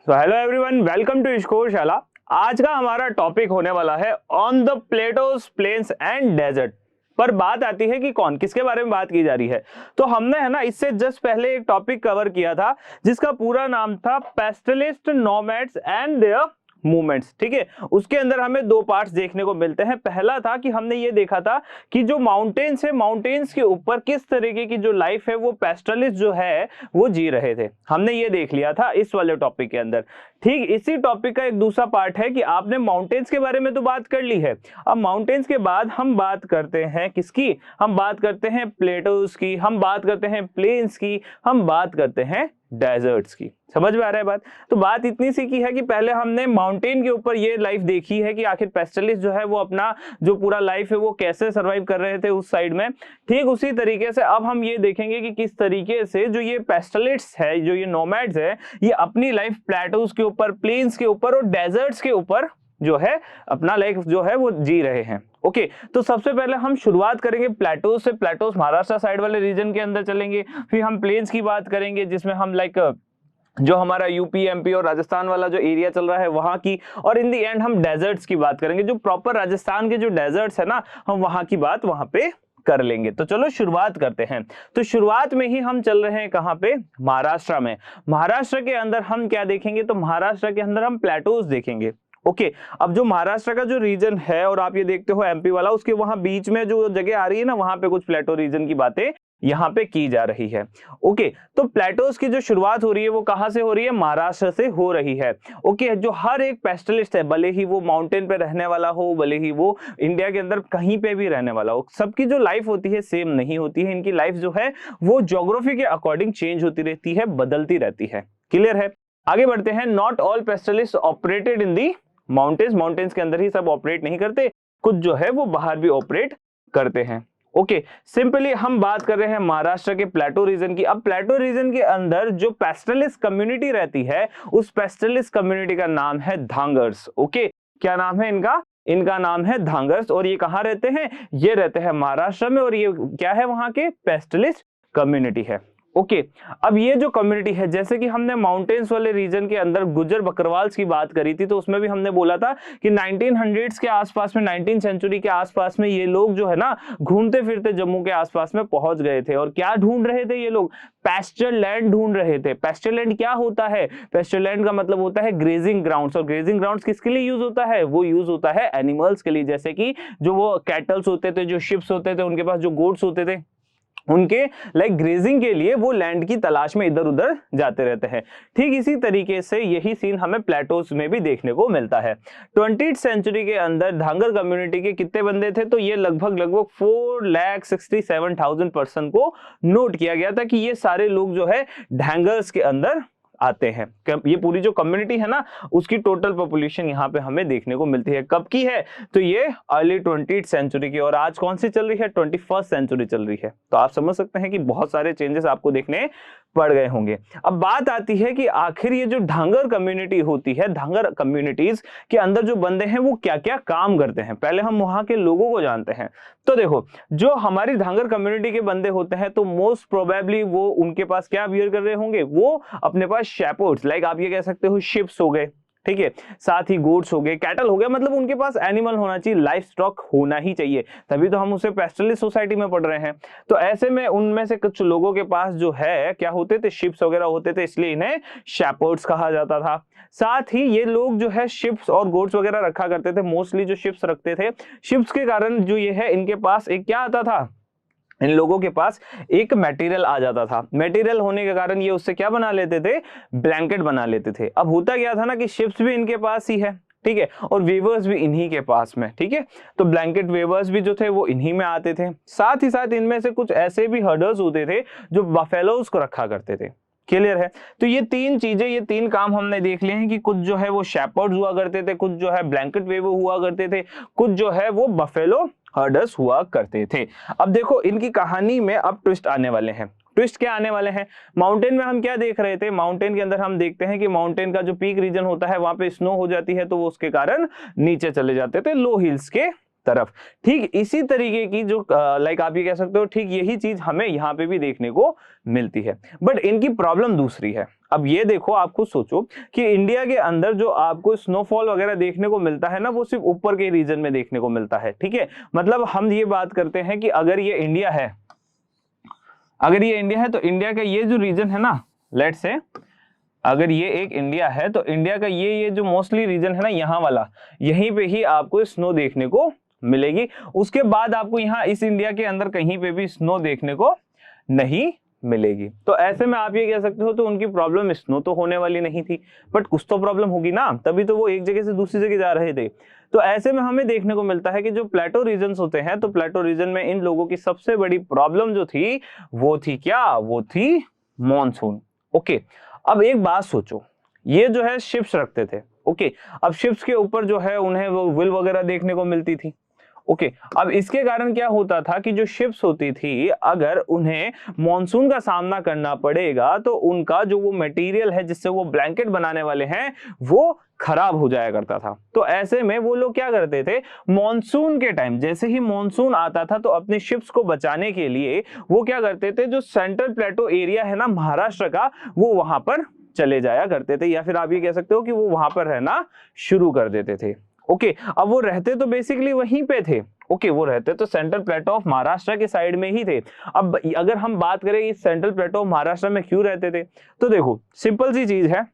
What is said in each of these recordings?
So hello everyone, welcome to इश्कोशाला। आज का हमारा टॉपिक होने वाला है on the plateaus, plains and desert. पर बात आती है कि कौन किसके बारे में बात की जा रही है। तो हमने है ना इससे जस्ट पहले एक टॉपिक कवर किया था जिसका पूरा नाम था पैस्टलिस्ट, नोमैड्स एंड देयर मूवमेंट्स। ठीक है, उसके अंदर हमें दो पार्ट्स देखने को मिलते हैं। पहला था कि हमने ये देखा था कि जो माउंटेन्स है, माउंटेन्स के ऊपर किस तरीके की जो लाइफ है वो पैस्टलिस्ट जो है वो जी रहे थे। हमने ये देख लिया था इस वाले टॉपिक के अंदर। ठीक इसी टॉपिक का एक दूसरा पार्ट है कि आपने माउंटेन्स के बारे में तो बात कर ली है। अब माउंटेन्स के बाद हम बात करते हैं किसकी, हम बात करते हैं प्लेटोज की, हम बात करते हैं प्लेन्स की, हम बात करते हैं डेजर्ट्स की। समझ में आ रहा है बात। तो बात इतनी सी की है कि पहले हमने माउंटेन के ऊपर ये लाइफ देखी है कि आखिर पेस्टलिस्ट जो है वो अपना जो पूरा लाइफ है वो कैसे सरवाइव कर रहे थे उस साइड में। ठीक उसी तरीके से अब हम ये देखेंगे कि किस तरीके से जो ये पेस्टलिस्ट है, जो ये नोमैड्स है, ये अपनी लाइफ प्लेटोज के ऊपर, प्लेन्स के ऊपर और डेजर्ट्स के ऊपर जो है अपना लाइफ जो है वो जी रहे हैं। ओके, तो सबसे पहले हम शुरुआत करेंगे प्लेटोज से। प्लेटोज महाराष्ट्र साइड वाले रीजन के अंदर चलेंगे, फिर हम प्लेन्स की बात करेंगे जिसमें हम लाइक जो हमारा यूपी, एमपी और राजस्थान वाला जो एरिया चल रहा है वहां की, और इन दी एंड हम डेजर्ट्स की बात करेंगे। जो प्रॉपर राजस्थान के जो डेजर्ट्स है ना, हम वहां की बात वहां पे कर लेंगे। तो चलो शुरुआत करते हैं। तो शुरुआत में ही हम चल रहे हैं कहां पे, महाराष्ट्र में। महाराष्ट्र के अंदर हम क्या देखेंगे, तो महाराष्ट्र के अंदर हम प्लेटोज देखेंगे। ओके, अब जो महाराष्ट्र का जो रीजन है और आप ये देखते हो एमपी वाला, उसके वहां बीच में जो जगह आ रही है ना, वहां पे कुछ प्लेटो रीजन की बातें यहां पे की जा रही है। ओके, तो प्लेटोज की जो शुरुआत हो रही है वो कहां से हो रही है, महाराष्ट्र से हो रही है। ओके, जो हर एक पेस्टलिस्ट है, भले ही वो माउंटेन पे रहने वाला हो, भले ही वो इंडिया के अंदर कहीं पे भी रहने वाला हो, सबकी जो लाइफ होती है सेम नहीं होती है। इनकी लाइफ जो है वो ज्योग्राफी के अकॉर्डिंग चेंज होती रहती है, बदलती रहती है। क्लियर है, आगे बढ़ते हैं। Not all pastoralist operated in the mountains. Mountains के अंदर ही सब ऑपरेट नहीं करते, कुछ जो है वो बाहर भी ऑपरेट करते हैं। ओके, सिंपली हम बात कर रहे हैं महाराष्ट्र के प्लेटो रीजन की। अब प्लेटो रीजन के अंदर जो पेस्टलिस्ट कम्युनिटी रहती है, उस पेस्टलिस्ट कम्युनिटी का नाम है धांगर्स। ओके, क्या नाम है इनका, इनका नाम है धांगर्स। और ये कहां रहते हैं, ये रहते हैं महाराष्ट्र में, और ये क्या है, वहां के पेस्टलिस्ट कम्युनिटी है। ओके, अब ये जो कम्युनिटी है, जैसे कि हमने माउंटेन्स वाले रीजन के अंदर गुज्जर बकरवाल्स की बात करी थी, तो उसमें भी हमने बोला था कि 1900s के आसपास में, 19th सेंचुरी के आसपास में ये लोग जो है ना घूमते फिरते जम्मू के आसपास में पहुंच गए थे। और क्या ढूंढ रहे थे ये लोग, पैस्चर लैंड ढूंढ रहे थे। पैस्चर लैंड क्या होता है, पैस्चर लैंड का मतलब होता है ग्रेजिंग ग्राउंड्स। और ग्रेजिंग ग्राउंड्स किसके लिए यूज होता है, वो यूज होता है एनिमल्स के लिए। जैसे कि जो वो कैटल्स होते थे, जो शिप्स होते थे, उनके पास जो गोट्स होते थे, उनके लाइक ग्रेजिंग के लिए वो लैंड की तलाश में इधर उधर जाते रहते हैं। ठीक इसी तरीके से यही सीन हमें प्लेटोज में भी देखने को मिलता है। 20th सेंचुरी के अंदर धांगर कम्युनिटी के कितने बंदे थे, तो ये लगभग 4,67,000 पर्सन को नोट किया गया था कि ये सारे लोग जो है ढांगर्स के अंदर आते हैं। ये पूरी जो कम्युनिटी है ना, उसकी टोटल पॉपुलेशन यहाँ पे हमें देखने को मिलती है। कब की है, तो ये अर्ली 20th सेंचुरी की। और आज कौन सी चल रही है, 21st सेंचुरी चल रही है। तो आप समझ सकते हैं कि बहुत सारे चेंजेस आपको देखने पड़ गए होंगे। अब बात आती है कि आखिर ये जो ढांगर कम्युनिटी होती है, ढांगर कम्युनिटीज के अंदर जो बंदे हैं वो क्या क्या काम करते हैं, पहले हम वहां के लोगों को जानते हैं। तो देखो, जो हमारी ढांगर कम्युनिटी के बंदे होते हैं, तो मोस्ट प्रोबेबली वो उनके पास क्या वियर कर रहे होंगे, वो अपने पास शेपर्ड्स, लाइक आप ये कह सकते हो शिप्स हो गए, ठीक है, साथ ही गोट्स हो गए, कैटल हो गया, मतलब उनके पास एनिमल होना चाहिए, लाइफ स्टॉक होना ही चाहिए, तभी तो हम उसे पेस्टलिस्ट सोसाइटी में पढ़ रहे हैं। तो ऐसे में उनमें से कुछ लोगों के पास जो है क्या होते थे, शिप्स वगैरह होते थे, इसलिए इन्हें शेपर्ड्स कहा जाता था। साथ ही ये लोग जो है शिप्स और गोट्स वगैरह रखा करते थे, मोस्टली जो शिप्स रखते थे, शिप्स के कारण जो ये है इनके पास एक क्या आता था, इन लोगों के पास एक मटेरियल आ जाता था। मटेरियल होने के कारण ये उससे क्या बना लेते थे, ब्लैंकेट बना लेते थे। अब होता क्या था ना कि शिप्स भी इनके पास ही है, ठीक है, और वेवर्स भी इन्हीं के पास में, ठीक है, तो ब्लैंकेट वेवर्स भी जो थे वो इन्हीं में आते थे। साथ ही साथ इनमें से कुछ ऐसे भी हर्डर्स होते थे जो बफेलोज को रखा करते थे। क्लियर है, तो ये तीन चीजें, ये तीन काम हमने देख लिए हैं कि कुछ जो है वो शेपर्ड्स हुआ करते थे, कुछ जो है ब्लैंकेट वेवर हुआ करते थे, कुछ जो है वो बफेलो हर्डर्स हुआ करते थे। अब देखो इनकी कहानी में अब ट्विस्ट आने वाले हैं। ट्विस्ट क्या आने वाले हैं, माउंटेन में हम क्या देख रहे थे, माउंटेन के अंदर हम देखते हैं कि माउंटेन का जो पीक रीजन होता है वहां पे स्नो हो जाती है, तो वो उसके कारण नीचे चले जाते थे लो हिल्स के तरफ। ठीक इसी तरीके की जो लाइक आप ये कह सकते हो, ठीक यही चीज हमें यहाँ पे भी देखने को मिलती है, बट इनकी प्रॉब्लम दूसरी है। अब ये देखो, आप खुद सोचो कि इंडिया के अंदर जो आपको स्नोफॉल वगैरह देखने को मिलता है ना, वो सिर्फ ऊपर के रीजन में देखने को मिलता है। ठीक है, मतलब हम ये बात करते हैं कि अगर ये इंडिया है, तो इंडिया का ये जो रीजन है ना, लेट्स से अगर ये एक इंडिया है तो इंडिया का ये जो मोस्टली रीजन है ना, यहाँ वाला, यहीं पे ही आपको स्नो देखने को मिलेगी। उसके बाद आपको यहाँ इस इंडिया के अंदर कहीं पे भी स्नो देखने को नहीं मिलेगी। तो ऐसे में आप ये कह सकते हो, तो उनकी प्रॉब्लम स्नो तो होने वाली नहीं थी, बट कुछ तो प्रॉब्लम होगी ना, तभी तो वो एक जगह से दूसरी जगह जा रहे थे। तो ऐसे में हमें देखने को मिलता है कि जो प्लेटो रीजन होते हैं, तो प्लेटो रीजन में इन लोगों की सबसे बड़ी प्रॉब्लम जो थी वो थी क्या, वो थी मॉनसून। ओके, अब एक बात सोचो, ये जो है शिप्स रखते थे। ओके, अब शिप्स के ऊपर जो है उन्हें वो व्हील वगैरह देखने को मिलती थी। ओके, अब इसके कारण क्या होता था कि जो शिप्स होती थी, अगर उन्हें मॉनसून का सामना करना पड़ेगा तो उनका जो वो मटेरियल है जिससे वो ब्लैंकेट बनाने वाले हैं, वो खराब हो जाया करता था। तो ऐसे में वो लोग क्या करते थे, मॉनसून के टाइम जैसे ही मॉनसून आता था तो अपने शिप्स को बचाने के लिए वो क्या करते थे, जो सेंट्रल प्लेटो एरिया है ना महाराष्ट्र का, वो वहां पर चले जाया करते थे, या फिर आप ये कह सकते हो कि वो वहां पर रहना शुरू कर देते थे। ओके, अब वो रहते तो बेसिकली वहीं पे थे। ओके, वो रहते तो सेंट्रल प्लेटो ऑफ महाराष्ट्र के साइड में ही थे। अब अगर हम बात करें इस सेंट्रल प्लेटो ऑफ महाराष्ट्र में क्यों रहते थे, तो देखो सिंपल सी चीज है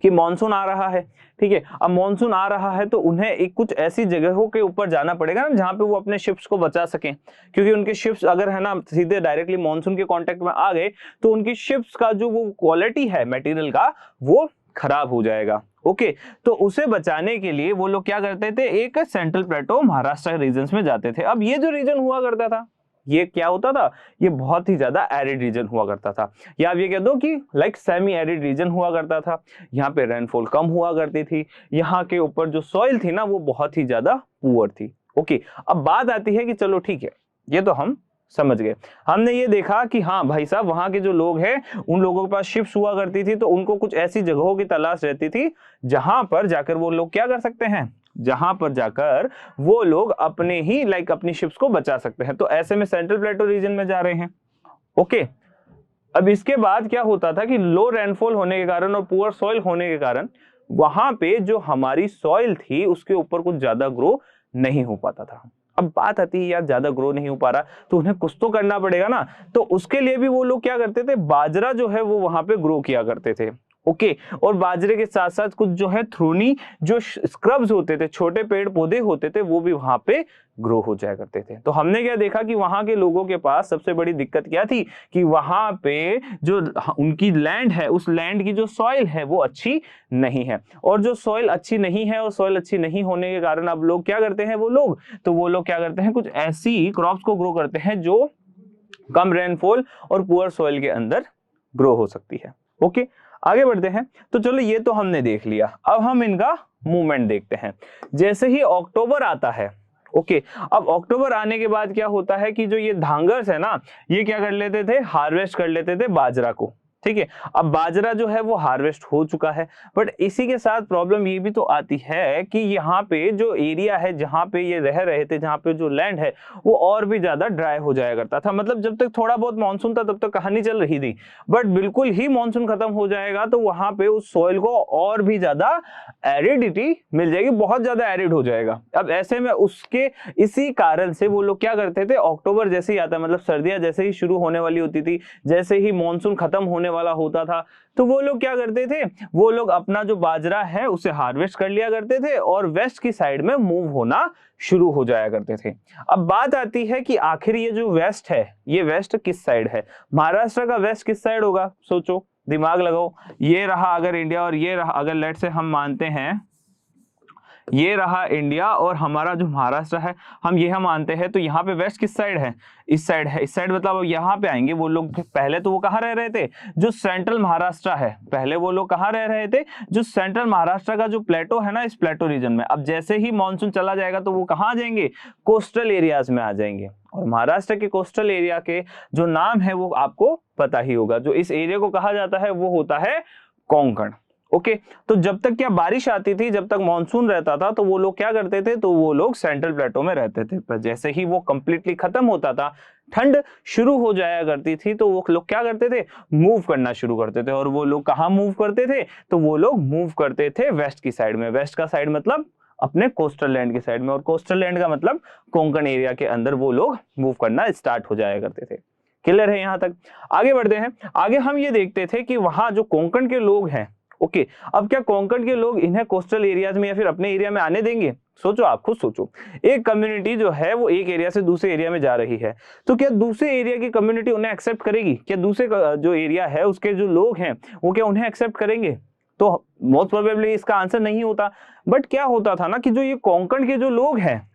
कि मॉनसून आ रहा है। ठीक है, अब मॉनसून आ रहा है तो उन्हें एक कुछ ऐसी जगहों के ऊपर जाना पड़ेगा ना जहां पे वो अपने शिप्स को बचा सकें, क्योंकि उनके शिप्स अगर है ना सीधे डायरेक्टली मॉनसून के कांटेक्ट में आ गए तो उनकी शिप्स का जो वो क्वालिटी है मटेरियल का, वो खराब हो जाएगा। ओके, तो उसे बचाने के लिए वो लोग क्या करते थे, एक सेंट्रल प्लेटो महाराष्ट्र रीजन में जाते थे। अब ये जो रीजन हुआ करता था, ये क्या होता था, ये बहुत ही ज्यादा एरिड रीजन हुआ करता था, या आप ये कह दो कि लाइक सेमी एरिड रीजन हुआ करता था। यहाँ पे रेनफॉल कम हुआ करती थी, यहाँ के ऊपर जो सॉइल थी ना वो बहुत ही ज्यादा पुअर थी। ओके, अब बात आती है कि चलो ठीक है, ये तो हम समझ गए, हमने ये देखा कि हाँ भाई साहब, वहां के जो लोग हैं उन लोगों के पास शिप्स हुआ करती थी, तो उनको कुछ ऐसी जगहों की तलाश रहती थी जहां पर जाकर वो लोग क्या कर सकते हैं, जहां पर जाकर वो लोग अपने ही लाइक अपनी शिप्स को बचा सकते हैं। तो ऐसे में सेंट्रल प्लेटो रीजन में जा रहे हैं। ओके, अब इसके बाद क्या होता था कि लो रेनफॉल होने के कारण और पुअर सॉइल होने के कारण वहां पे जो हमारी सॉइल थी उसके ऊपर कुछ ज्यादा ग्रो नहीं हो पाता था। अब बात आती है यार, ज्यादा ग्रो नहीं हो पा रहा तो उन्हें कुछ तो करना पड़ेगा ना, तो उसके लिए भी वो लोग क्या करते थे, बाजरा जो है वो वहां पे ग्रो किया करते थे। ओके, और बाजरे के साथ साथ कुछ जो है थ्रोनी जो स्क्रब्स होते थे, छोटे पेड़ पौधे होते थे, वो भी वहां पे ग्रो हो जाया करते थे। तो हमने क्या देखा कि वहां के लोगों के पास सबसे बड़ी दिक्कत क्या थी कि वहां पे जो उनकी लैंड है, उस लैंड की जो सॉइल है वो अच्छी नहीं है, और जो सॉइल अच्छी नहीं है और सॉइल अच्छी नहीं होने के कारण अब लोग क्या करते हैं, वो लोग क्या करते हैं, कुछ ऐसी क्रॉप्स को ग्रो करते हैं जो कम रेनफॉल और पुअर सॉइल के अंदर ग्रो हो सकती है। ओके, आगे बढ़ते हैं। तो चलो ये तो हमने देख लिया, अब हम इनका मूवमेंट देखते हैं। जैसे ही अक्टूबर आता है, ओके, अब अक्टूबर आने के बाद क्या होता है कि जो ये धांगर्स है ना, ये क्या कर लेते थे, हार्वेस्ट कर लेते थे बाजरा को। ठीक है, अब बाजरा जो है वो हार्वेस्ट हो चुका है, बट इसी के साथ प्रॉब्लम ये भी तो आती है कि यहाँ पे जो एरिया है जहाँ पे ये रह रहे थे, जहाँ पे जो लैंड है वो और भी ज्यादा ड्राई हो जाया करता था। मतलब जब तक थोड़ा बहुत मानसून था तब तक कहानी चल रही थी, बट बिल्कुल ही मानसून खत्म हो जाएगा तो वहां पे उस सॉइल को और भी ज्यादा एरिडिटी मिल जाएगी, बहुत ज्यादा एरिड हो जाएगा। अब ऐसे में उसके इसी कारण से वो लोग क्या करते थे, अक्टूबर जैसे ही आता, मतलब सर्दियां जैसे ही शुरू होने वाली होती थी, जैसे ही मानसून खत्म होने वाला होता था, तो वो लोग क्या करते थे, वो लोग अपना जो बाजरा है उसे हार्वेस्ट कर लिया करते थे और वेस्ट की साइड में मूव होना शुरू हो जाया करते थे। अब बात आती है कि आखिर ये जो वेस्ट है, ये वेस्ट किस साइड है, महाराष्ट्र का वेस्ट किस साइड होगा, सोचो, दिमाग लगाओ। ये रहा अगर इंडिया और ये रहा, अगर लेट से हम मानते हैं ये रहा इंडिया और हमारा जो महाराष्ट्र है हम यह मानते हैं, तो यहाँ पे वेस्ट किस साइड है, इस साइड है। इस साइड मतलब यहाँ पे आएंगे वो लोग, पहले तो वो कहाँ रह रहे थे, जो सेंट्रल महाराष्ट्र है, पहले वो लोग कहाँ रह रहे थे, जो सेंट्रल महाराष्ट्र का जो प्लेटो है ना, इस प्लेटो रीजन में। अब जैसे ही मानसून चला जाएगा तो वो कहाँ आ जाएंगे, कोस्टल एरियाज में आ जाएंगे। और महाराष्ट्र के कोस्टल एरिया के जो नाम है वो आपको पता ही होगा, जो इस एरिया को कहा जाता है वो होता है कोंकण। ओके तो जब तक क्या बारिश आती थी, जब तक मॉनसून रहता था, तो वो लोग क्या करते थे, तो वो लोग सेंट्रल प्लेटो में रहते थे। पर जैसे ही वो कंप्लीटली खत्म होता था, ठंड शुरू हो जाया करती थी, तो वो लोग क्या करते थे, मूव करना शुरू करते थे। और वो लोग कहाँ मूव करते थे, तो वो लोग मूव करते थे वेस्ट की साइड में। वेस्ट का साइड मतलब अपने कोस्टल लैंड की साइड में, और कोस्टल लैंड का मतलब कोंकण एरिया के अंदर वो लोग मूव करना स्टार्ट हो जाया करते थे। क्लियर है यहां तक? आगे बढ़ते हैं। आगे हम ये देखते थे कि वहां जो कोंकण के लोग हैं, ओके अब क्या कोंकण के लोग इन्हें कोस्टल एरियाज में या फिर अपने एरिया में आने देंगे? सोचो, आप खुद सोचो। एक कम्युनिटी जो है वो एक एरिया से दूसरे एरिया में जा रही है, तो क्या दूसरे एरिया की कम्युनिटी उन्हें एक्सेप्ट करेगी? क्या दूसरे जो एरिया है उसके जो लोग हैं वो क्या उन्हें एक्सेप्ट करेंगे? तो मोस्ट प्रोबेबली इसका आंसर नहीं होता। बट क्या होता था ना कि जो ये कोंकण के जो लोग हैं,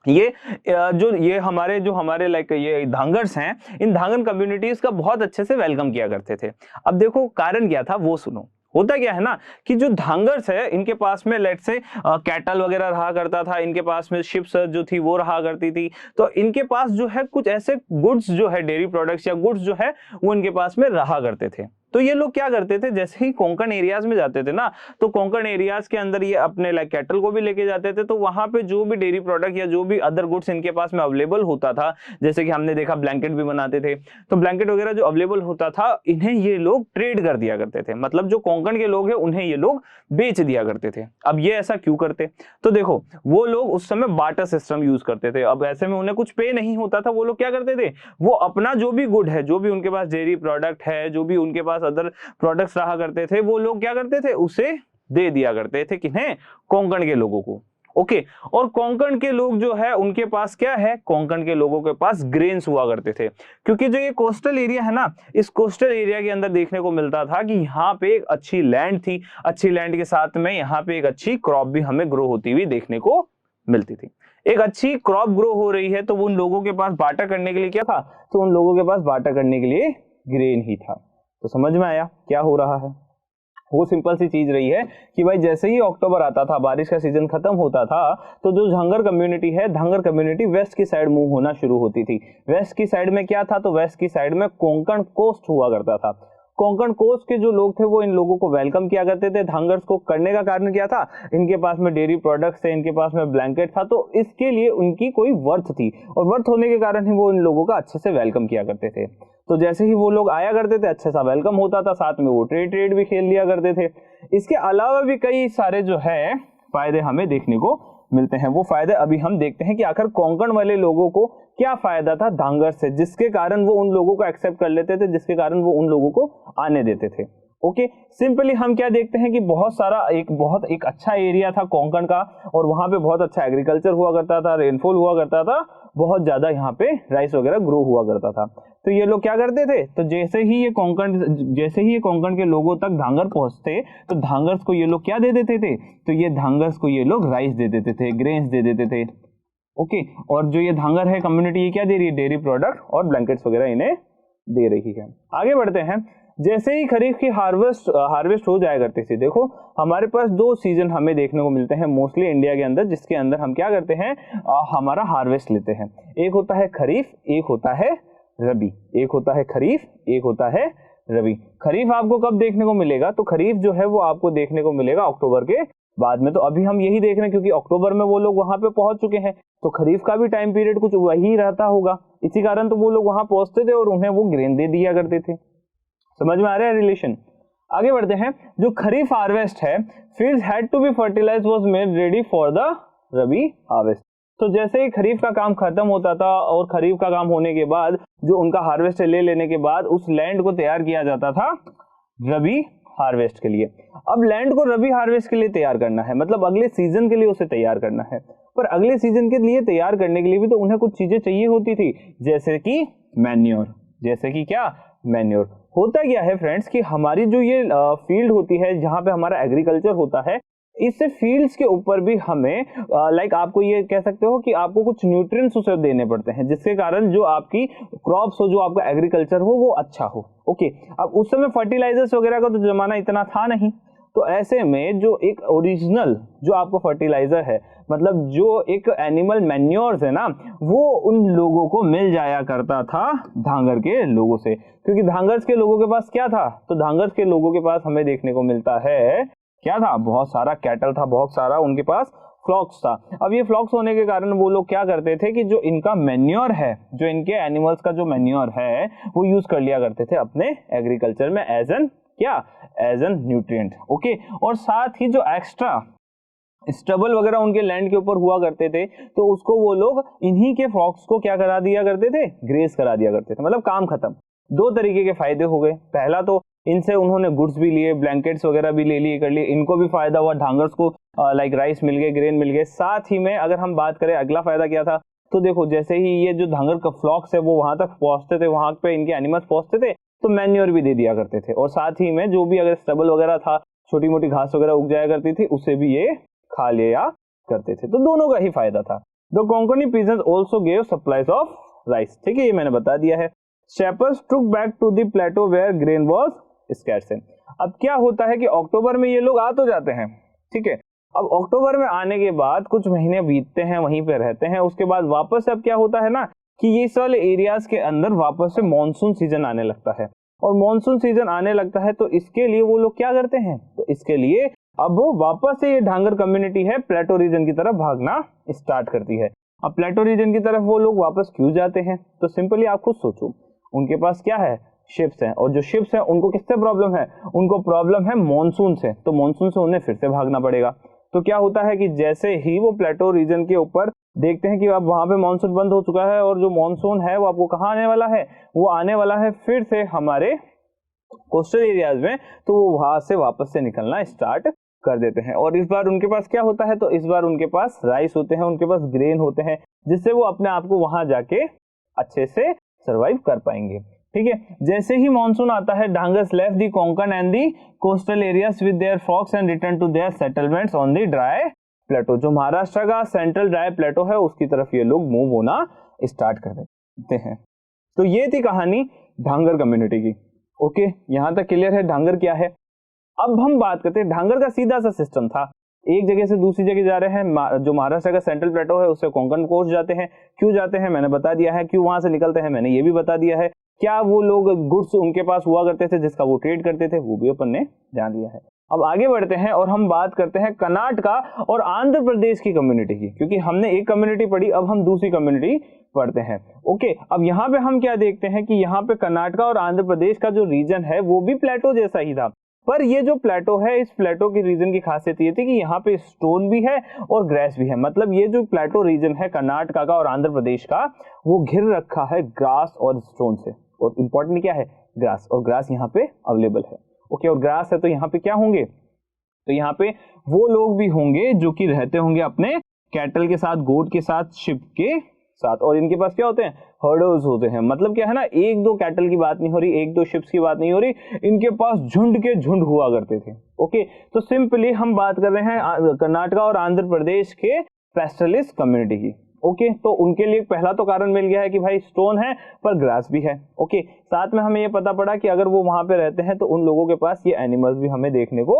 ये हमारे लाइक ये धांगर्स हैं, इन धांगन कम्युनिटीज का बहुत अच्छे से वेलकम किया करते थे। अब देखो कारण क्या था वो सुनो। होता क्या है ना कि जो धांगर्स है इनके पास में लेट से कैटल वगैरह रहा करता था, इनके पास में शिप्स जो थी वो रहा करती थी, तो इनके पास जो है कुछ ऐसे गुड्स जो है डेयरी प्रोडक्ट्स या गुड्स जो है वो इनके पास में रहा करते थे। तो ये लोग क्या करते थे, जैसे ही कोंकण एरियाज में जाते थे ना, तो कोंकण एरियाज के अंदर ये अपने लाइक कैटल को भी लेके जाते थे। तो वहां पे जो भी डेयरी प्रोडक्ट या जो भी अदर गुड्स इनके पास में अवेलेबल होता था, जैसे कि हमने देखा ब्लैंकेट भी बनाते थे, तो ब्लैंकेट वगैरह जो अवेलेबल होता था इन्हें ये लोग ट्रेड कर दिया करते थे। मतलब जो कोंकण के लोग हैं उन्हें ये लोग बेच दिया करते थे। अब ये ऐसा क्यों करते, तो देखो वो लोग उस समय बार्टर सिस्टम यूज करते थे। अब ऐसे में उन्हें कुछ पे नहीं होता था, वो लोग क्या करते थे, वो अपना जो भी गुड है, जो भी उनके पास डेयरी प्रोडक्ट है, जो भी उनके पास अदर प्रोडक्ट्स रहा करते थे, वो लोग क्या करते थे, उसे दे दिया करते थे किन्हें, कोंकण के लोगों को। ओके और कोंकण के लोग जो है उनके पास क्या है, कोंकण के लोगों के पास ग्रेन्स हुआ करते थे। क्योंकि जो ये कोस्टल एरिया है ना, इस कोस्टल एरिया के अंदर देखने को मिलता था कि यहाँ पे एक अच्छी लैंड थी, अच्छी लैंड के साथ में यहाँ पे एक अच्छी क्रॉप भी हमें ग्रो होती हुई देखने को मिलती थी। एक अच्छी क्रॉप ग्रो हो रही है, तो उन लोगों के पास बाटा करने के लिए क्या था, तो उन लोगों के पास बाटा करने के लिए ग्रेन ही था। तो समझ में आया क्या हो रहा है? वो सिंपल सी चीज रही है कि भाई जैसे ही अक्टूबर आता था, बारिश का सीजन खत्म होता था, तो जो धांगर कम्युनिटी है, धांगर कम्युनिटी वेस्ट की साइड मूव होना शुरू होती थी। वेस्ट की साइड में क्या था, तो वेस्ट की साइड में कोंकण कोस्ट हुआ करता था। कोंकण कोस्ट के जो लोग थे वो इन लोगों को वेलकम किया करते थे। धांगर्स को करने का कारण क्या था, इनके पास में डेयरी प्रोडक्ट्स थे, इनके पास में ब्लैंकेट था, तो इसके लिए उनकी कोई वर्थ थी, और वर्थ होने के कारण ही वो इन लोगों का अच्छे से वेलकम किया करते थे। तो जैसे ही वो लोग आया करते थे, अच्छे सा वेलकम होता था, साथ में वो ट्रेड भी खेल लिया करते थे। इसके अलावा भी कई सारे जो है फायदे हमें देखने को मिलते हैं। वो फायदे अभी हम देखते हैं कि आखिर कोंकण वाले लोगों को क्या फायदा था धांगर से, जिसके कारण वो उन लोगों को एक्सेप्ट कर लेते थे, जिसके कारण वो उन लोगों को आने देते थे। ओके सिंपली हम क्या देखते हैं कि बहुत सारा एक अच्छा एरिया था कोंकण का, और वहां पे बहुत अच्छा एग्रीकल्चर हुआ करता था, रेनफॉल हुआ करता था, बहुत ज्यादा यहाँ पे राइस वगैरह ग्रो हुआ करता था। तो ये लोग क्या करते थे, तो जैसे ही ये कोंकण के लोगों तक धांगर पहुंचते, तो धांगर्स को ये लोग क्या दे देते थे, तो ये धांगर्स को ये लोग राइस दे देते थे, ग्रेन्स दे देते थे। ओके और जो ये धांगर है कम्युनिटी, ये क्या दे रही है, डेयरी प्रोडक्ट और ब्लैंकेट्स वगैरह इन्हें दे रही है। आगे बढ़ते हैं। जैसे ही खरीफ की हार्वेस्ट हो जाया करती थी, देखो हमारे पास दो सीजन हमें देखने को मिलते हैं मोस्टली इंडिया के अंदर, जिसके अंदर हम क्या करते हैं, हमारा हार्वेस्ट लेते हैं। एक होता है खरीफ, एक होता है रबी। एक होता है खरीफ, एक होता है रबी। खरीफ आपको कब देखने को मिलेगा, तो खरीफ जो है वो आपको देखने को मिलेगा अक्टूबर के बाद में। तो अभी हम यही देख रहे हैं क्योंकि अक्टूबर में वो लोग वहां पे पहुंच चुके हैं, तो खरीफ का भी टाइम पीरियड कुछ वही रहता होगा, इसी कारण तो वो लोग वहां पहुंचते थे और उन्हें वो ग्रेन दे दिया करते थे। समझ में आ रहा है रिलेशन? आगे बढ़ते हैं। जो खरीफ हार्वेस्ट है, fields had to be fertilized was made ready for the rabi harvest. तो जैसे ही खरीफ का काम खत्म होता था और खरीफ का काम होने के बाद जो उनका हार्वेस्ट ले लेने के बाद उस लैंड को तैयार किया जाता था रबी हार्वेस्ट के लिए। अब लैंड को रबी हार्वेस्ट के लिए तैयार करना है, मतलब अगले सीजन के लिए उसे तैयार करना है। पर अगले सीजन के लिए तैयार करने के लिए भी तो उन्हें कुछ चीजें चाहिए होती थी, जैसे कि मैन्योर। जैसे कि क्या, मैन्योर। होता क्या है फ्रेंड्स कि हमारी जो ये फील्ड होती है जहां पे हमारा एग्रीकल्चर होता है, इससे फील्ड्स के ऊपर भी हमें लाइक आपको ये कह सकते हो कि आपको कुछ न्यूट्रिएंट्स उसे देने पड़ते हैं, जिसके कारण जो आपकी क्रॉप्स हो, जो आपका एग्रीकल्चर हो, वो अच्छा हो। ओके अब उस समय फर्टिलाइजर्स वगैरह का तो जमाना इतना था नहीं, तो ऐसे में जो एक ओरिजिनल जो आपको फर्टिलाइजर है, मतलब जो एक एनिमल मैन्योर्स है ना, वो उन लोगों को मिल जाया करता था धांगर के लोगों से। क्योंकि धांगर्स के लोगों के पास क्या था, तो धांगर्स के लोगों के पास हमें देखने को मिलता है क्या था, बहुत सारा कैटल था, बहुत सारा उनके पास फ्लॉक्स था। अब ये फ्लॉक्स होने के कारण वो लोग क्या करते थे कि जो इनका मैन्योर है, जो इनके एनिमल्स का जो मैन्योर है, वो यूज कर लिया करते थे अपने एग्रीकल्चर में एज एन न्यूट्रिएंट। ओके, और साथ ही जो एक्स्ट्रा स्टबल वगैरह उनके लैंड के ऊपर हुआ करते थे, तो उसको वो लोग इन्हीं के फ्लॉक्स को क्या करा दिया करते थे, ग्रेस करा दिया करते थे। मतलब काम खत्म। दो तरीके के फायदे हो गए। पहला तो इनसे उन्होंने गुड्स भी लिए, ब्लैंकेट्स वगैरह भी ले लिए, कर लिए, इनको भी फायदा हुआ, ढांगर्स को लाइक राइस मिल गए, ग्रेन मिल गए। साथ ही में अगर हम बात करें अगला फायदा क्या था, तो देखो जैसे ही ये जो धांगर का फ्लॉक्स है वो वहां तक पहुंचते थे, वहां पे इनके एनिमल्स पहुंचते थे, तो मैन्योर भी दे दिया करते थे। और साथ ही में जो भी अगर स्टबल वगैरह था, छोटी मोटी घास वगैरह उग जाया करती थी, उसे भी ये खा लिया करते थे। तो दोनों का ही फायदा था। The Konkani peasants also gave supplies of rice. ठीक है, ये मैंने बता दिया है। Shepherds took back to the plateau where grain was scarce. अब क्या होता है कि अक्टूबर में ये लोग आ तो जाते हैं, ठीक है। अब अक्टूबर में आने के बाद कुछ महीने बीतते हैं, वहीं पे रहते हैं, उसके बाद वापस से अब क्या होता है ना कि ये इस वाले एरियाज के अंदर वापस से मॉनसून सीजन आने लगता है। और मॉनसून सीजन आने लगता है तो इसके लिए वो लोग क्या करते हैं, तो इसके लिए अब वापस से ये ढांगर कम्युनिटी है प्लेटो रीजन की तरफ भागना स्टार्ट करती है। अब प्लेटो रीजन की तरफ वो लोग वापस क्यों जाते हैं, तो सिंपली आप खुद सोचो, उनके पास क्या है, शिप्स हैं, और जो शिप्स हैं उनको किससे प्रॉब्लम है, उनको प्रॉब्लम है मॉनसून से। तो मॉनसून से उन्हें फिर से भागना पड़ेगा। तो क्या होता है कि जैसे ही वो प्लेटो रीजन के ऊपर देखते हैं कि अब वहां पे मॉनसून बंद हो चुका है, और जो मॉनसून है वो आपको कहाँ आने वाला है, वो आने वाला है फिर से हमारे कोस्टल एरियाज में, तो वो वहां से वापस से निकलना स्टार्ट कर देते हैं। और इस बार उनके पास क्या होता है, तो इस बार उनके पास राइस होते हैं, उनके पास ग्रेन होते हैं, जिससे वो अपने आप को वहां जाके अच्छे से सर्वाइव कर पाएंगे। ठीक है, जैसे ही मॉनसून आता है, Dhangars left the Konkan and the coastal areas with their flocks and return to their settlements on the dry plateau. जो महाराष्ट्र का सेंट्रल ड्राई प्लेटो है उसकी तरफ ये लोग मूव होना स्टार्ट कर देते हैं। तो ये थी कहानी ढांगर कम्युनिटी की। ओके, यहां तक क्लियर है ढांगर क्या है। अब हम बात करते हैं, ढांगर का सीधा सा सिस्टम था, एक जगह से दूसरी जगह जा रहे हैं, जो महाराष्ट्र का सेंट्रल प्लेटो है उससे कोंकण कोस्ट जाते हैं। क्यों जाते हैं मैंने बता दिया है, क्यों वहां से निकलते हैं मैंने ये भी बता दिया है। क्या वो लोग गुड्स उनके पास हुआ करते थे जिसका वो ट्रेड करते थे, वो भी अपन ने जान लिया है। अब आगे बढ़ते हैं और हम बात करते हैं कर्नाटका और आंध्र प्रदेश की कम्युनिटी की, क्योंकि हमने एक कम्युनिटी पढ़ी, अब हम दूसरी कम्युनिटी पढ़ते हैं। ओके, अब यहाँ पे हम क्या देखते हैं कि यहाँ पे कर्नाटका और आंध्र प्रदेश का जो रीजन है वो भी प्लेटो जैसा ही था, पर ये जो प्लेटो है, इस प्लेटो की रीजन की खासियत ये थी कि यहाँ पे स्टोन भी है और ग्रास भी है। मतलब ये जो प्लेटो रीजन है कर्नाटका का और आंध्र प्रदेश का, वो घिर रखा है ग्रास और स्टोन से। और इंपॉर्टेंट क्या है, ग्रास, और ग्रास यहाँ पे अवेलेबल है। ओके, और ग्रास है तो यहाँ पे क्या होंगे, तो यहाँ पे वो लोग भी होंगे जो कि रहते होंगे अपने कैटल के साथ, गोट के साथ, शिप के साथ, और इनके पास क्या होते हैं, हर्डर्स होते हैं। मतलब क्या है ना, एक दो कैटल की बात नहीं हो रही, एक दो शिप्स की बात नहीं हो रही, इनके पास झुंड के झुंड हुआ करते थे। ओके, तो सिंपली हम बात कर रहे हैं कर्नाटका और आंध्र प्रदेश के पैस्टलिस्ट कम्युनिटी की। ओके, तो उनके लिए पहला तो कारण मिल गया है कि भाई स्टोन है पर ग्रास भी है। ओके, साथ में हमें ये पता पड़ा कि अगर वो वहां पे रहते हैं तो उन लोगों के पास ये एनिमल्स भी हमें देखने को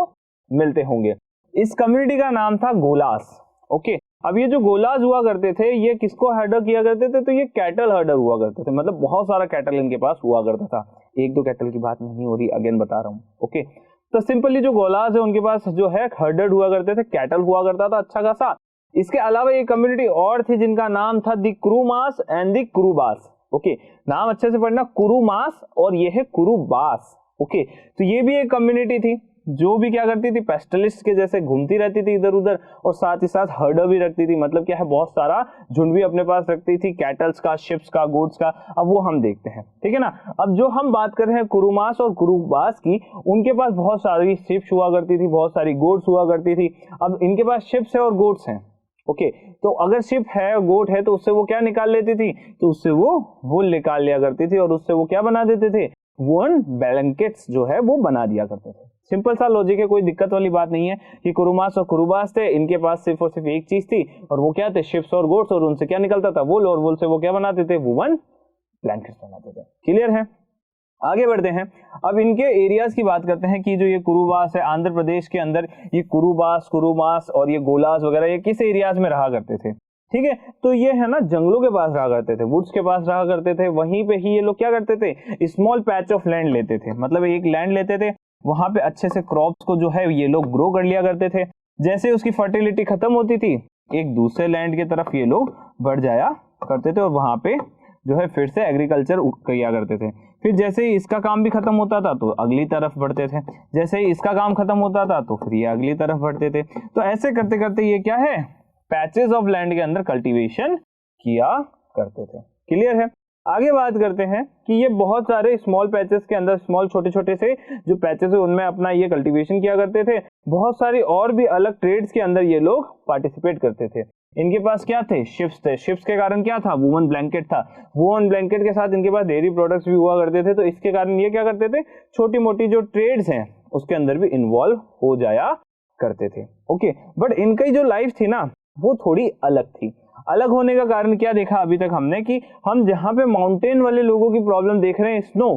मिलते होंगे। इस कम्युनिटी का नाम था गोलास। ओके, अब ये जो गोलास हुआ करते थे, ये किसको हर्डर किया करते थे, तो ये कैटल हर्डर हुआ करते थे। मतलब बहुत सारा कैटल इनके पास हुआ करता था, एक दो कैटल की बात नहीं हो रही, अगेन बता रहा हूँ। ओके, तो सिंपली जो गोलास है उनके पास जो है हर्डर हुआ करते थे, कैटल हुआ करता था अच्छा खासा। इसके अलावा एक कम्युनिटी और थी जिनका नाम था दी कुरुमास एंड दी कुरुबास। ओके, नाम अच्छे से पढ़ना, कुरुमास और ये है कुरुबास। ओके, तो ये भी एक कम्युनिटी थी जो भी क्या करती थी, पेस्टलिस्ट के जैसे घूमती रहती थी इधर उधर, और साथ ही साथ हर्डर भी रखती थी। मतलब क्या है, बहुत सारा झुंड भी अपने पास रखती थी, कैटल्स का, शिप्स का, गोड्स का। अब वो हम देखते हैं, ठीक है ना। अब जो हम बात कर रहे हैं कुरुमास और कुरुबास की, उनके पास बहुत सारी शिप्स हुआ करती थी, बहुत सारी गोड्स हुआ करती थी। अब इनके पास शिप्स है और गोड्स हैं। ओके, तो अगर शिप है और गोट है तो उससे वो क्या निकाल लेती थी, तो उससे वो वूल निकाल लिया करती थी, और उससे वो क्या बना देते थे, वूलन ब्लैंकेट्स जो है वो बना दिया करते थे। सिंपल सा लॉजिक है, कोई दिक्कत वाली बात नहीं है कि कुरुमास और कुरुबास थे, इनके पास सिर्फ और सिर्फ एक चीज थी, और वो क्या थे, शिप्स और गोट्स, और उनसे क्या निकलता था, वूल, और वूल से वो क्या बनाते थे, वूलन ब्लैंकेट्स बनाते थे। क्लियर है। आगे बढ़ते हैं, अब इनके एरियाज की बात करते हैं कि जो ये कुरुबास है आंध्र प्रदेश के अंदर, ये कुरुबास, कुरुमास और ये गोलास वगैरह ये किस एरियाज में रहा करते थे, ठीक है। तो ये है ना जंगलों के पास रहा करते थे, वुड्स के पास रहा करते थे, वहीं पे ही ये लोग क्या करते थे, स्मॉल पैच ऑफ लैंड लेते थे, मतलब एक लैंड लेते थे, वहां पे अच्छे से क्रॉप्स को जो है ये लोग ग्रो कर लिया करते थे। जैसे उसकी फर्टिलिटी खत्म होती थी, एक दूसरे लैंड की तरफ ये लोग बढ़ जाया करते थे और वहां पे जो है फिर से एग्रीकल्चर किया करते थे। फिर जैसे ही इसका काम भी खत्म होता था तो अगली तरफ बढ़ते थे, जैसे ही इसका काम खत्म होता था तो फिर ये अगली तरफ बढ़ते थे। तो ऐसे करते करते ये क्या है, पैचेस ऑफ लैंड के अंदर कल्टीवेशन किया करते थे। क्लियर है। आगे बात करते हैं कि ये बहुत सारे स्मॉल पैचेस के अंदर, स्मॉल छोटे छोटे से जो पैचेस है उनमें अपना ये कल्टीवेशन किया करते थे। बहुत सारी और भी अलग ट्रेड्स के अंदर ये लोग पार्टिसिपेट करते थे। इनके पास क्या थे, शिप्स थे। शिप्स के कारण क्या था, वूवन ब्लैंकेट था। वूवन ब्लैंकेट के साथ इनके पास डेयरी प्रोडक्ट्स भी हुआ करते थे। तो इसके कारण ये क्या करते थे, छोटी मोटी जो ट्रेड्स हैं उसके अंदर भी इन्वॉल्व हो जाया करते थे। ओके, बट इनकी जो लाइफ थी ना वो थोड़ी अलग थी। अलग होने का कारण क्या देखा अभी तक हमने, कि हम जहाँ पे माउंटेन वाले लोगों की प्रॉब्लम देख रहे हैं स्नो,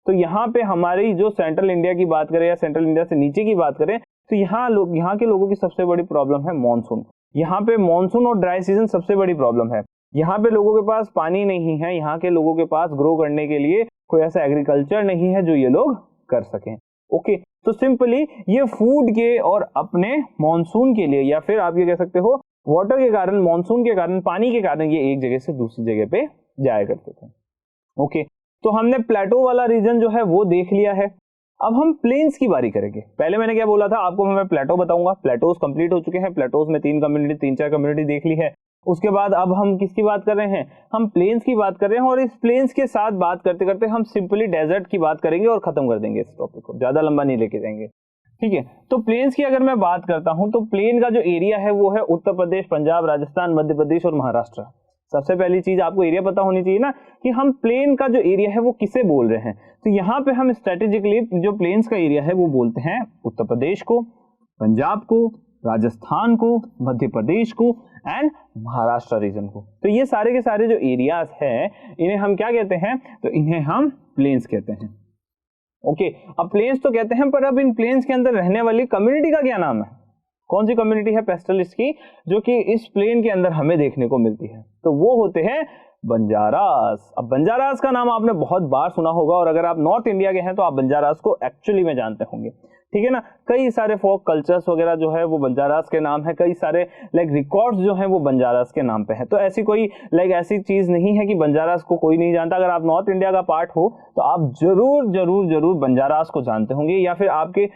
तो यहाँ पे हमारी जो सेंट्रल इंडिया की बात करें या सेंट्रल इंडिया से नीचे की बात करें तो यहाँ के लोगों की सबसे बड़ी प्रॉब्लम है मॉनसून। यहाँ पे मॉनसून और ड्राई सीजन सबसे बड़ी प्रॉब्लम है। यहाँ पे लोगों के पास पानी नहीं है, यहाँ के लोगों के पास ग्रो करने के लिए कोई ऐसा एग्रीकल्चर नहीं है जो ये लोग कर सकें। ओके, तो सिंपली ये फूड के और अपने मॉनसून के लिए, या फिर आप ये कह सकते हो वाटर के कारण, मॉनसून के कारण, पानी के कारण ये एक जगह से दूसरी जगह पे जाया करते थे। ओके, तो हमने प्लेटो वाला रीजन जो है वो देख लिया है। अब हम प्लेन्स की बारी करेंगे। पहले मैंने क्या बोला था आपको, मैं प्लेटो बताऊंगा। प्लेटोज कंप्लीट हो चुके हैं, प्लेटोज में 3-4 कम्युनिटी देख ली है। उसके बाद अब हम किसकी बात कर रहे हैं, हम प्लेन्स की बात कर रहे हैं। और इस प्लेन्स के साथ बात करते करते हम सिंपली डेजर्ट की बात करेंगे और खत्म कर देंगे इस टॉपिक को, ज्यादा लंबा नहीं लेके जाएंगे, ठीक है। तो प्लेन्स की अगर मैं बात करता हूं तो प्लेन का जो एरिया है वो है उत्तर प्रदेश, पंजाब, राजस्थान, मध्य प्रदेश और महाराष्ट्र। सबसे पहली चीज आपको एरिया पता होनी चाहिए ना कि हम प्लेन का जो एरिया है वो किसे बोल रहे हैं। तो यहाँ पे हम स्ट्रेटेजिकली जो प्लेन्स का एरिया है वो बोलते हैं उत्तर प्रदेश को, पंजाब को, राजस्थान को, मध्य प्रदेश को एंड महाराष्ट्र रीजन को। तो ये सारे के सारे जो एरियाज हैं इन्हें हम क्या कहते हैं, तो इन्हें हम प्लेन्स कहते हैं। ओके, अब प्लेन्स तो कहते हैं, पर अब इन प्लेन्स के अंदर रहने वाली कम्युनिटी का क्या नाम है, कौन सी कम्युनिटी है पेस्टलिस्ट की जो कि इस प्लेन के अंदर हमें देखने को मिलती है, तो वो होते हैं बंजारास। अब बंजारास का नाम आपने बहुत बार सुना होगा और अगर आप नॉर्थ इंडिया के हैं तो आप बंजारास को एक्चुअली में जानते होंगे, ठीक है ना। कई सारे फोक कल्चर्स वगैरह जो है वो बंजारास के नाम है, कई सारे रिकॉर्ड्स जो हैं वो बंजारास के नाम पे है। तो ऐसी कोई ऐसी चीज नहीं है कि बंजारास को कोई नहीं जानता। अगर आप नॉर्थ इंडिया का पार्ट हो तो आप जरूर जरूर जरूर बंजारास को जानते होंगे, या फिर आपके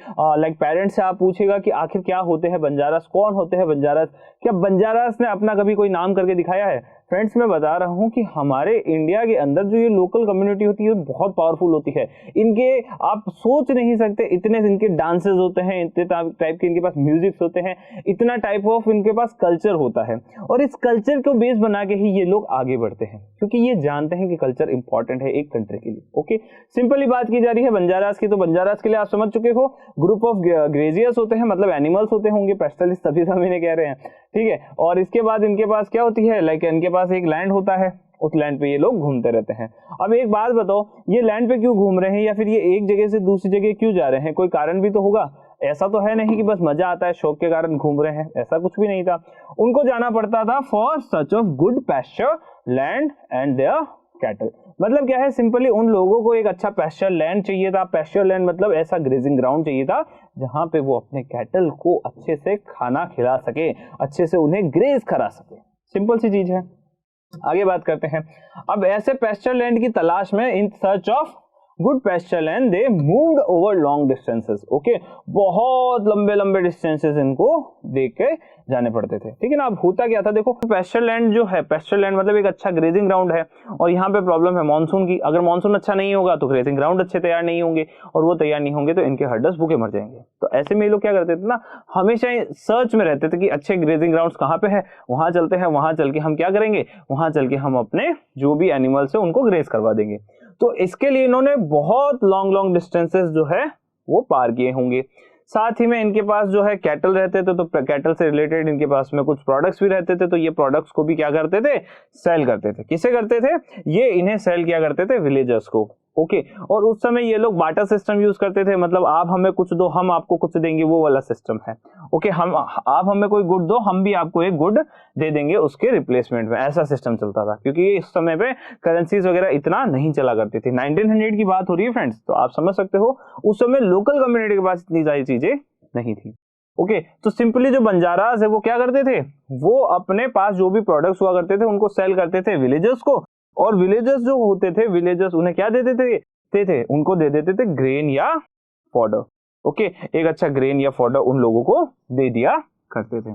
पेरेंट्स से आप पूछेगा कि आखिर क्या होते हैं बंजारास, कौन होते हैं बंजारास, क्या बंजारास ने अपना कभी कोई नाम करके दिखाया है। फ्रेंड्स, मैं बता रहा हूं कि हमारे इंडिया के अंदर जो ये लोकल कम्युनिटी होती है बहुत पावरफुल होती है। इनके आप सोच नहीं सकते इतने इनके डांसेस होते हैं, इतने टाइप के इनके पास म्यूजिक्स होते हैं, इतना टाइप ऑफ इनके पास कल्चर होता है। और इस कल्चर को बेस बना के ही ये लोग आगे बढ़ते हैं, क्योंकि ये जानते हैं कि कल्चर इंपॉर्टेंट है एक कंट्री के लिए। ओके, सिंपली बात की जा रही है बंजारास की, तो बंजारास के लिए आप समझ चुके हो ग्रुप ऑफ ग्रेजियर्स होते हैं, मतलब एनिमल्स होते होंगे, पेस्टलिस्ट तभी समय कह रहे हैं, ठीक है। और इसके बाद इनके पास क्या होती है, इनके पास एक लैंड होता है, उस लैंड पे ये लोग घूमते रहते हैं। अब एक बात बताओ, ये लैंड पे क्यों घूम रहे हैं, या फिर ये एक जगह से दूसरी जगह क्यों जा रहे हैं, कोई कारण भी तो होगा। ऐसा तो है नहीं कि बस मजा आता है शौक के कारण घूम रहे हैं, ऐसा कुछ भी नहीं था। उनको जाना पड़ता था for such of good pasture land and their cattle. मतलब क्या है, सिंपली उन लोगों को एक अच्छा पैस्चर लैंड चाहिए था। पैस्चर लैंड मतलब ऐसा ग्रेजिंग ग्राउंड चाहिए था जहां पे वो अपने कैटल को अच्छे से खाना खिला सके, अच्छे से उन्हें ग्रेज करा सके। सिंपल सी चीज है। आगे बात करते हैं। अब ऐसे पैस्चर लैंड की तलाश में, in search of good pasture land, they moved over long distances. Okay, बहुत लंबे लंबे डिस्टेंसेस इनको देख के जाने पड़ते थे, ठीक है ना। अब होता क्या था, देखो पैस्चर लैंड जो है, पैस्चर लैंड मतलब एक अच्छा ग्रेजिंग ग्राउंड है, और यहाँ पे प्रॉब्लम है मॉनसून की। अगर मॉनसून अच्छा नहीं होगा तो ग्रेजिंग ग्राउंड अच्छे तैयार नहीं होंगे, और वो तैयार नहीं होंगे तो इनके हर्डर्स भूखे मर जाएंगे। तो ऐसे में ये लोग क्या करते थे ना, हमेशा सर्च में रहते थे कि अच्छे ग्रेजिंग ग्राउंड कहाँ पे है, वहां चलते हैं, वहां चल के हम क्या करेंगे, वहां चल के हम अपने जो भी एनिमल्स है उनको ग्रेज करवा देंगे। तो इसके लिए इन्होंने बहुत लॉन्ग डिस्टेंसेस जो है वो पार किए होंगे। साथ ही में इनके पास जो है कैटल रहते थे, तो कैटल से रिलेटेड इनके पास में कुछ प्रोडक्ट्स भी रहते थे, तो ये प्रोडक्ट्स को भी क्या करते थे, सेल करते थे। किसे करते थे, ये इन्हें सेल किया करते थे विलेजर्स को। ओके और उस समय ये लोग बार्टर सिस्टम यूज करते थे, मतलब आप हमें कुछ दो हम आपको कुछ देंगे, वो वाला सिस्टम है। ओके हम आप हमें कोई गुड दो हम भी आपको एक गुड दे देंगे उसके रिप्लेसमेंट में, ऐसा सिस्टम चलता था क्योंकि इस समय पे करेंसीज वगैरह इतना नहीं चला करती थी। 1900 की बात हो रही है फ्रेंड्स, तो आप समझ सकते हो उस समय लोकल कम्युनिटी के पास इतनी सारी चीजें नहीं थी। ओके तो सिंपली जो बंजारास है वो क्या करते थे, वो अपने पास जो भी प्रोडक्ट्स हुआ करते थे उनको सेल करते थे विलेजर्स को, और विलेजर्स जो होते थे विलेजर्स उन्हें क्या दे देते थे उनको दे देते थे ग्रेन या फॉडर। ओके एक अच्छा ग्रेन या फॉडर उन लोगों को दे दिया करते थे।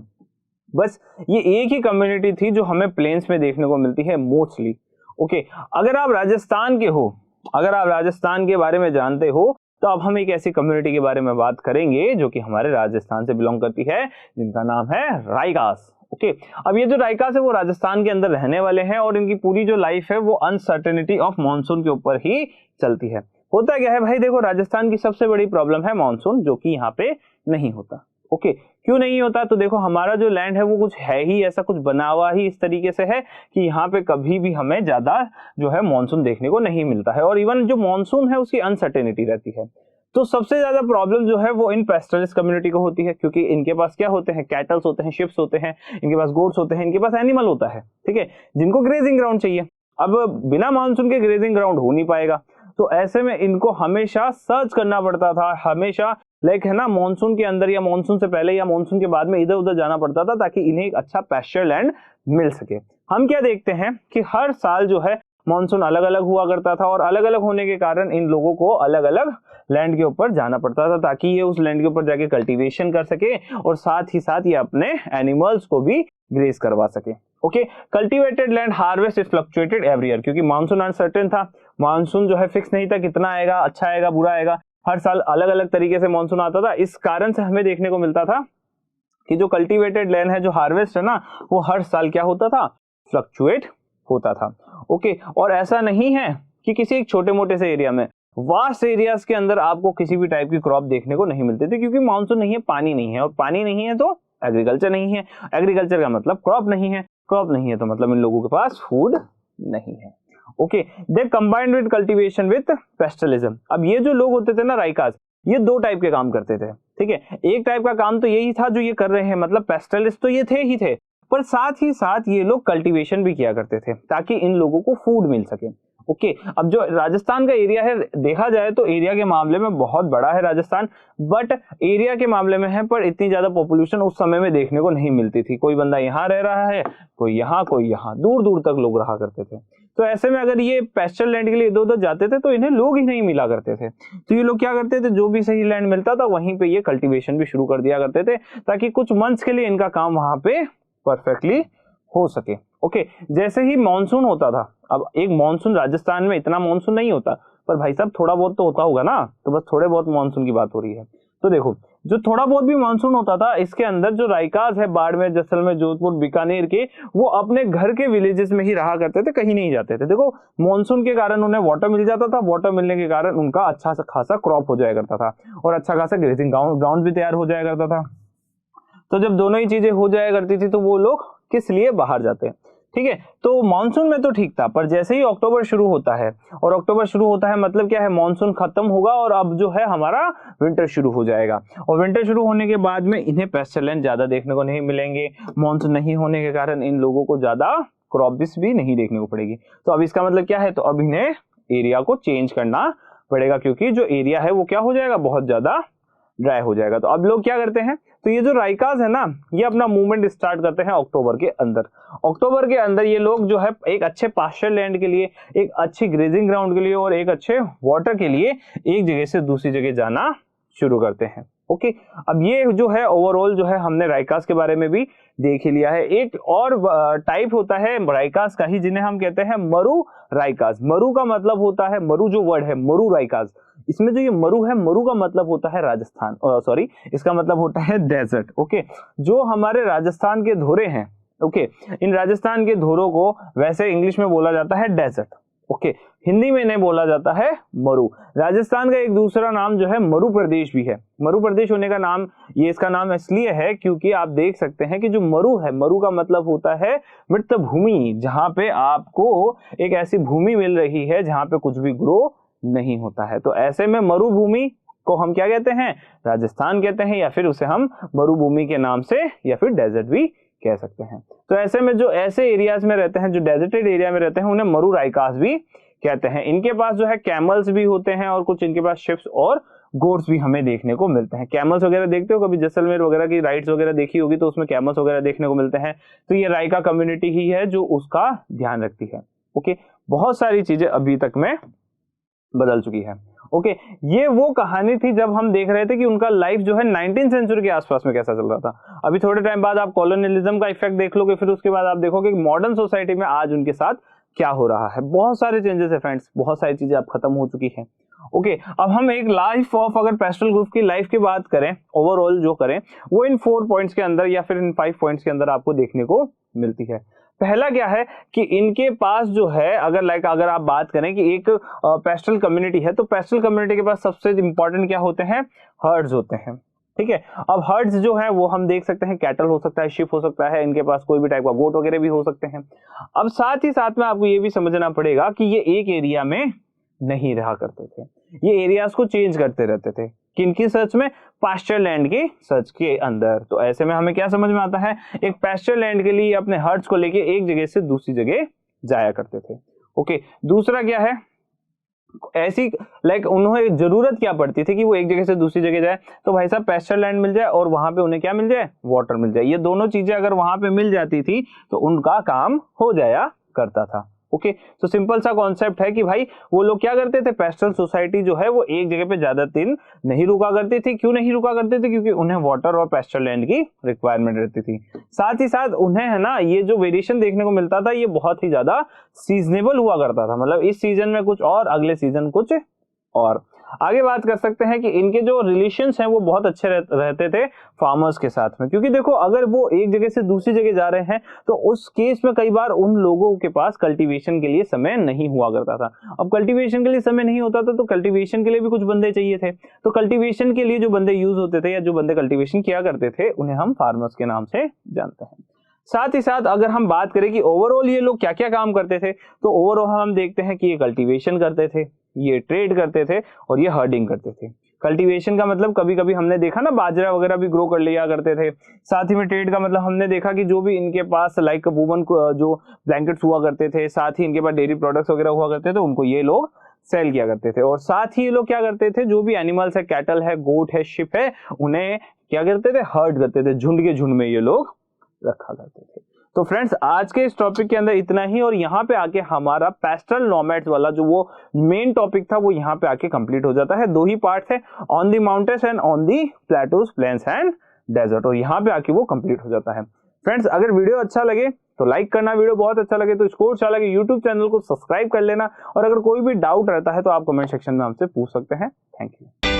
बस ये एक ही कम्युनिटी थी जो हमें प्लेन्स में देखने को मिलती है मोस्टली। ओके अगर आप राजस्थान के हो, अगर आप राजस्थान के बारे में जानते हो तो अब हम एक ऐसी कम्युनिटी के बारे में बात करेंगे जो कि हमारे राजस्थान से बिलोंग करती है, जिनका नाम है राइकास। ओके अब ये जो राइकास है वो राजस्थान के अंदर रहने वाले हैं और इनकी पूरी जो लाइफ है वो अनसर्टेनिटी ऑफ मॉनसून के ऊपर ही चलती है। होता क्या है भाई, देखो राजस्थान की सबसे बड़ी प्रॉब्लम है मॉनसून, जो कि यहाँ पे नहीं होता। ओके क्यों नहीं होता, तो देखो हमारा जो लैंड है वो कुछ है ही ऐसा, कुछ बना हुआ ही इस तरीके से है कि यहाँ पे कभी भी हमें ज्यादा जो है मॉनसून देखने को नहीं मिलता है, और इवन जो मॉनसून है उसकी अनसर्टेनिटी रहती है। तो सबसे ज्यादा प्रॉब्लम जो है वो इन पेस्टलिस्ट कम्युनिटी को होती है, क्योंकि इनके पास क्या होते हैं, कैटल्स होते हैं, शिप्स होते हैं, इनके पास गोट्स होते हैं, इनके पास एनिमल होता है, ठीक है, जिनको ग्रेजिंग ग्राउंड चाहिए। अब बिना मानसून के ग्रेजिंग ग्राउंड हो नहीं पाएगा, तो ऐसे में इनको हमेशा सर्च करना पड़ता था, हमेशा लाइक है ना मॉनसून के अंदर या मॉनसून से पहले या मॉनसून के बाद में इधर उधर जाना पड़ता था ताकि इन्हें एक अच्छा पैस्चर लैंड मिल सके। हम क्या देखते हैं कि हर साल जो है मॉनसून अलग अलग हुआ करता था, और अलग अलग होने के कारण इन लोगों को अलग अलग लैंड के ऊपर जाना पड़ता था ताकि ये उस लैंड के ऊपर जाके कल्टीवेशन कर सके और साथ ही साथ ये अपने एनिमल्स को भी ग्रेज करवा सके। Okay cultivated land harvest is fluctuated every year, क्योंकि मानसून अनसर्टेन था, मानसून जो है फिक्स नहीं था कितना आएगा, अच्छा आएगा बुरा आएगा, हर साल अलग अलग तरीके से मानसून आता था। इस कारण से हमें देखने को मिलता था कि जो कल्टीवेटेड लैंड है, जो हार्वेस्ट है ना, वो हर साल क्या होता था, फ्लक्चुएट होता था। ओके और ऐसा नहीं है कि किसी एक छोटे मोटे से एरिया में, वास्ट एरियाज के अंदर आपको किसी भी टाइप की क्रॉप देखने को नहीं मिलती थी, क्योंकि मानसून नहीं है, पानी नहीं है, और पानी नहीं है तो एग्रीकल्चर नहीं है, एग्रीकल्चर का मतलब क्रॉप नहीं है, क्रॉप नहीं है तो मतलब इन लोगों के पास फूड नहीं है। Okay they combined with cultivation with pastoralism. अब ये जो लोग होते थे ना राइकास, ये दो टाइप के काम करते थे, ठीक है। एक टाइप का काम तो यही था जो ये कर रहे हैं, मतलब पेस्टलिस्ट तो ये थे ही थे, पर साथ ही साथ ये लोग कल्टीवेशन भी किया करते थे ताकि इन लोगों को फूड मिल सके। ओके अब जो राजस्थान का एरिया है, देखा जाए तो एरिया के मामले में बहुत बड़ा है राजस्थान, बट एरिया के मामले में है, पर इतनी ज्यादा पॉपुलेशन उस समय में देखने को नहीं मिलती थी। कोई बंदा यहाँ रह रहा है, कोई यहाँ, कोई यहाँ, दूर दूर तक लोग रहा करते थे। तो ऐसे में अगर ये पेस्चर लैंड के लिए इधर उधर जाते थे तो इन्हें लोग ही नहीं मिला करते थे, तो ये लोग क्या करते थे, जो भी सही लैंड मिलता था वहीं पे ये कल्टीवेशन भी शुरू कर दिया करते थे ताकि कुछ मंथ्स के लिए इनका काम वहां पे परफेक्टली हो सके। ओके जैसे ही मॉनसून होता था, अब एक मॉनसून राजस्थान में इतना मॉनसून नहीं होता, पर भाई साहब थोड़ा बहुत तो होता होगा ना, तो बस थोड़े बहुत मॉनसून की बात हो रही है। तो देखो जो थोड़ा बहुत भी मॉनसून होता था, इसके अंदर जो राइकास है बाड़मेर, जैसलमेर, जोधपुर, बीकानेर के, वो अपने घर के विलेजेस में ही रहा करते थे, कहीं नहीं जाते थे। देखो मॉनसून के कारण उन्हें वाटर मिल जाता था, वाटर मिलने के कारण उनका अच्छा खासा क्रॉप हो जाया करता था और अच्छा खासा ग्रेजिंग ग्राउंड भी तैयार हो जाया करता था। तो जब दोनों ही चीजें हो जाया करती थी तो वो लोग किस लिए बाहर जाते हैं, ठीक है। तो मानसून में तो ठीक था, पर जैसे ही अक्टूबर शुरू होता है, और अक्टूबर शुरू होता है मतलब क्या है, मानसून खत्म होगा और अब जो है हमारा विंटर शुरू हो जाएगा, और विंटर शुरू होने के बाद में इन्हें पेस्चर लैंड ज्यादा देखने को नहीं मिलेंगे। मानसून नहीं होने के कारण इन लोगों को ज्यादा क्रॉप्स भी नहीं देखने को पड़ेगी। तो अब इसका मतलब क्या है, तो अब इन्हें एरिया को चेंज करना पड़ेगा, क्योंकि जो एरिया है वो क्या हो जाएगा, बहुत ज्यादा ड्राई हो जाएगा। तो अब लोग क्या करते हैं, तो ये जो राइकास है ना, ये अपना मूवमेंट स्टार्ट करते हैं अक्टूबर के अंदर। अक्टूबर के अंदर ये लोग जो है एक अच्छे पास्चर लैंड के लिए, एक अच्छी ग्रेजिंग ग्राउंड के लिए और एक अच्छे वाटर के लिए एक जगह से दूसरी जगह जाना शुरू करते हैं। ओके अब ये जो है ओवरऑल जो है हमने राइकास के बारे में भी देख ही लिया है। एक और टाइप होता है राइकास का ही, जिन्हें हम कहते हैं मरु राइकास। मरु का मतलब होता है, मरु जो वर्ड है मरु राइकास, इसमें जो ये मरु है, मरु का मतलब होता है राजस्थान, सॉरी इसका मतलब होता है डेजर्ट। ओके जो हमारे राजस्थान के धोरे हैं, ओके इन राजस्थान के धोरों को वैसे इंग्लिश में बोला जाता है डेजर्ट। ओके हिंदी में नहीं बोला जाता है मरु। राजस्थान का एक दूसरा नाम जो है मरु प्रदेश भी है। मरु प्रदेश होने का नाम, ये इसका नाम इसलिए है क्योंकि आप देख सकते हैं कि जो मरु है, मरु का मतलब होता है मृत भूमि, जहां पे आपको एक ऐसी भूमि मिल रही है जहां पे कुछ भी ग्रो नहीं होता है। तो ऐसे में मरुभूमि को हम क्या कहते हैं, राजस्थान कहते हैं, या फिर उसे हम मरुभूमि के नाम से या फिर डेजर्ट भी कह सकते हैं। तो ऐसे में जो ऐसे एरियाज में रहते हैं, जो डेजर्टेड एरिया में रहते हैं, उन्हें मरु राइकास भी कहते हैं। इनके पास जो है कैमल्स भी होते हैं और कुछ इनके पास शिप्स और गोट्स भी हमें देखने को मिलते हैं। कैमल्स वगैरह देखते हो कभी, जैसलमेर वगैरह की राइड्स वगैरह देखी होगी तो उसमें कैमल्स वगैरह देखने को मिलते हैं। तो ये राइका कम्युनिटी ही है जो उसका ध्यान रखती है। ओके, बहुत सारी चीजें अभी तक में बदल चुकी है। ओके, ये वो कहानी थी जब हम देख रहे थे कि उनका लाइफ जो है 19th सेंचुरी के आसपास में कैसा चल रहा था। अभी थोड़े टाइम बाद आप कॉलोनियलिज्म का इफेक्ट देख लोगे, फिर उसके बाद आप देखोगे कि मॉडर्न सोसाइटी में आज उनके साथ क्या हो रहा है। बहुत सारे चेंजेस है फ्रेंड्स, बहुत सारी चीजें अब खत्म हो चुकी है। ओके, अब हम एक लाइफ ऑफ, अगर पेस्टल ग्रुप की लाइफ की बात करें, ओवरऑल जो करें, वो इन 4 पॉइंट्स के अंदर या फिर इन 5 पॉइंट्स के अंदर आपको देखने को मिलती है। पहला क्या है कि इनके पास जो है, अगर आप बात करें कि एक पेस्टल कम्युनिटी है, तो पेस्टल कम्युनिटी के पास सबसे इंपॉर्टेंट क्या होते हैं, हर्ड्स होते हैं। ठीक है, अब हर्ड्स जो है वो हम देख सकते हैं, कैटल हो सकता है, शिप हो सकता है, इनके पास कोई भी टाइप का गोट वगैरह भी हो सकते हैं। अब साथ ही साथ में आपको ये भी समझना पड़ेगा कि ये एक एरिया में नहीं रहा करते थे, ये एरियाज को चेंज करते रहते थे। किनकी सर्च में, पास्चर लैंड की सर्च के अंदर। तो ऐसे में हमें क्या समझ में आता है, एक पास्चर लैंड के लिए अपने हर्ड्स को लेके एक जगह से दूसरी जगह जाया करते थे। ओके, दूसरा क्या है, ऐसी उन्हें जरूरत क्या पड़ती थी कि वो एक जगह से दूसरी जगह जाए, तो भाई साहब पास्चर लैंड मिल जाए और वहां पे उन्हें क्या मिल जाए, वाटर मिल जाए। ये दोनों चीजें अगर वहां पे मिल जाती थी तो उनका काम हो जाया करता था। ओके, तो सिंपल सा कॉन्सेप्ट है कि भाई वो लोग क्या करते थे, पेस्टल सोसाइटी जो है वो एक जगह पे ज्यादा दिन नहीं रुका करती थी। क्यों नहीं रुका करते थे, क्योंकि उन्हें वाटर और पेस्टल लैंड की रिक्वायरमेंट रहती थी। साथ ही साथ उन्हें है ना, ये जो वेरिएशन देखने को मिलता था ये बहुत ही ज्यादा सीजनेबल हुआ करता था, मतलब इस सीजन में कुछ और, अगले सीजन कुछ और। आगे बात कर सकते हैं कि इनके जो रिलेशंस हैं वो बहुत अच्छे रहते थे फार्मर्स के साथ में, क्योंकि देखो अगर वो एक जगह से दूसरी जगह जा रहे हैं तो उस केस में कई बार उन लोगों के पास कल्टीवेशन के लिए समय नहीं हुआ करता था। अब कल्टीवेशन के लिए समय नहीं होता था तो कल्टीवेशन के लिए भी कुछ बंदे चाहिए थे। तो कल्टीवेशन के लिए जो बंदे यूज होते थे या जो बंदे कल्टीवेशन किया करते थे उन्हें हम फार्मर्स के नाम से जानते हैं। साथ ही साथ अगर हम बात करें कि ओवरऑल ये लोग क्या क्या काम करते थे, तो ओवरऑल हम देखते हैं कि ये कल्टीवेशन करते थे, ये ट्रेड करते थे और ये हर्डिंग करते थे। कल्टीवेशन का मतलब कभी कभी हमने देखा ना, बाजरा वगैरह भी ग्रो कर लिया करते थे। साथ ही में ट्रेड का मतलब हमने देखा कि जो भी इनके पास वुमन जो ब्लैंकेट्स हुआ करते थे, साथ ही इनके पास डेयरी प्रोडक्ट्स वगैरह हुआ करते थे, उनको ये लोग सेल किया करते थे। और साथ ही ये लोग क्या करते थे, जो भी एनिमल्स है, कैटल है, गोट है, शिप है, उन्हें क्या करते थे, हर्ड करते थे, झुंड के झुंड में ये लोग रखा करते थे। तो फ्रेंड्स आज के इस टॉपिक के अंदर इतना ही, और यहाँ पे आके हमारा पेस्टल नोमैड्स वाला जो वो मेन टॉपिक था वो यहाँ पे आके कंप्लीट हो जाता है। 2 ही पार्ट है, on the mountains and on the plateaus, plains and desert, और यहाँ पे आके वो कंप्लीट हो जाता है। फ्रेंड्स अगर वीडियो अच्छा लगे तो लाइक करना, वीडियो बहुत अच्छा लगे तो स्कोर अच्छा लगे यूट्यूब चैनल को सब्सक्राइब कर लेना, और अगर कोई भी डाउट रहता है तो आप कमेंट सेक्शन में हमसे पूछ सकते हैं। Thank you.